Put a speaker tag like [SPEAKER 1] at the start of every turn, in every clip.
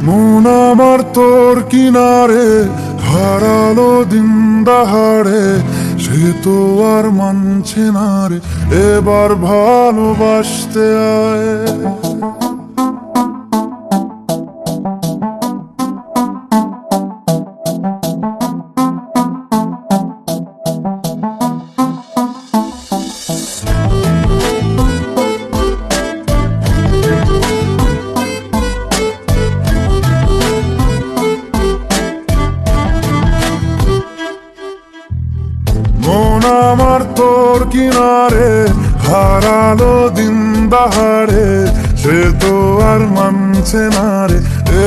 [SPEAKER 1] মন আমার তোর কিনারে হারালো দিন দাহাড়ে, সে তো আর মানছে না রে এবার ভালোবাসতে আয়। মন আমার তোর কিনারে হারালো দিন দাহাড়ে, সে তো আর মানছে না রে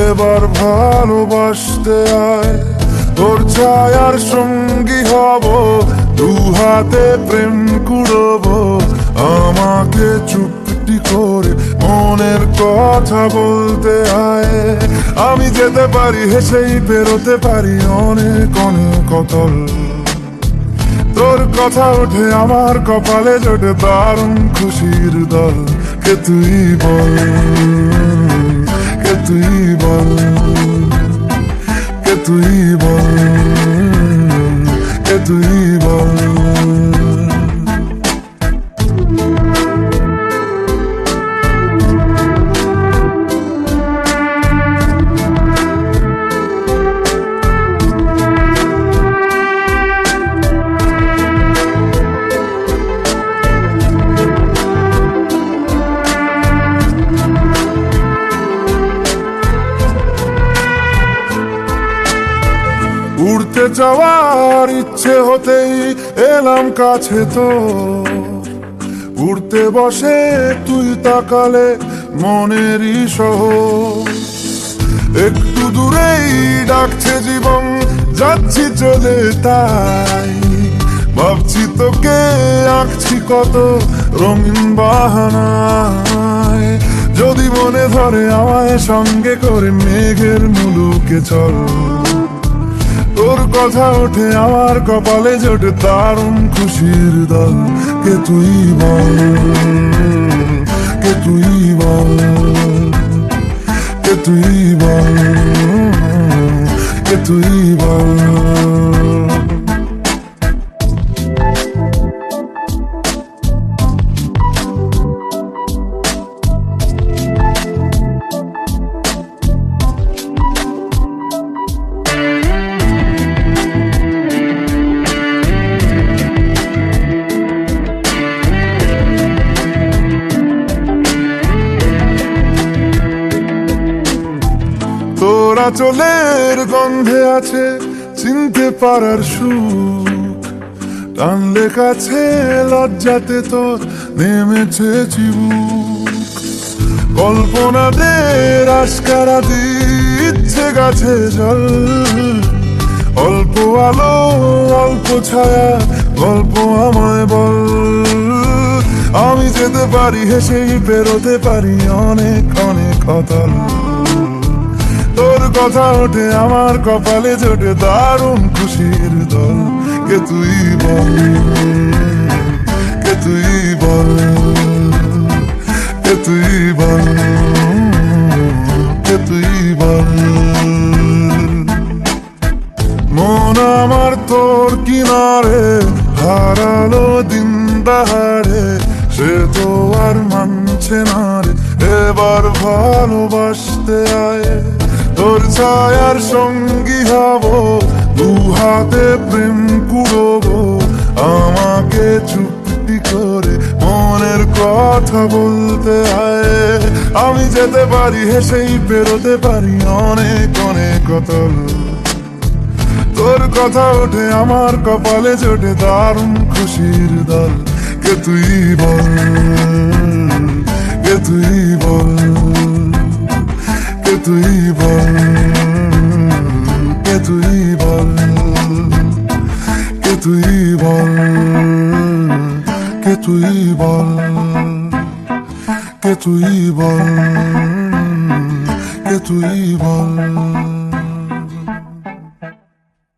[SPEAKER 1] এবার ভালোবাসতে আয়। তোর ছায়ার সঙ্গী হব, দু হাতে প্রেম কুড়বো, আমাকে চুপটি করে মনের কথা বলতে আয়। আমি যেতে পারি হেসেই পেরোতে পারি অনেক অনেক অতল, তোর কথা ওঠে আমার কপালে জোটে দারুণ খুশির দল। কে তুই বল, কে তুই বল, কে তুই বল, কে তুই বল। উড়তে যাওয়ার ইচ্ছে হতেই এলাম কাছে তো, উড়তে বসে তুই তাকালে মনেরই শহর। একটু দূরেই ডাকছে জীবন, যাচ্ছি চলে তাই ভাবছি তোকে আঁকছি কত রঙিন বাহানায়। যদি মনে ধরে আমায় সঙ্গে করে মেঘের মুলুকে চল, তোর কথা ওঠে আমার কপালে জোটে দারুণ খুশির দল। কে তুই বল, কে তুই বল, কে তুই বল, কে তুই বল। তোরা চলের গন্ধে আছে চিনতে পারার সুখ, টানলে কাছে লজ্জাতে তোর নেমেছে চিবুক। কল্পনাদের আস্কারা দিচ্ছে গাছে জল, অল্প আলো অল্প ছায়া গল্প আমায় বল। আমি যেতে পারি হেসেই বেরোতে পারি অনেক অনেক অতল, তোর কথা ওঠে আমার কপালে জোটে দারুণ খুশির দল। কে তুই বল, কে তুই বল, কে তুই বল, কে তুই বল। মন আমার তোর কিনারে হারালো দিন দাহাড়ে, সে তো আর মানছে না রে এবার ভালোবাসতে আয়। তোর ছায়ার সঙ্গী হব, দু হাতে প্রেম কুড়বো, আমাকে চুপটি করে মনের কথা বলতে আয়। আমি যেতে পারি হেসেই পেরোতে পারি অনেক অনেক অতল, তোর কথা ওঠে আমার কপালে জোটে দারুণ খুশির দল। কে তুই বল, কে তুই বল, কে তুই বল, কে তুই বল, কে তুই বল, কে তুই বল, কে তুই বল, কে তুই বল।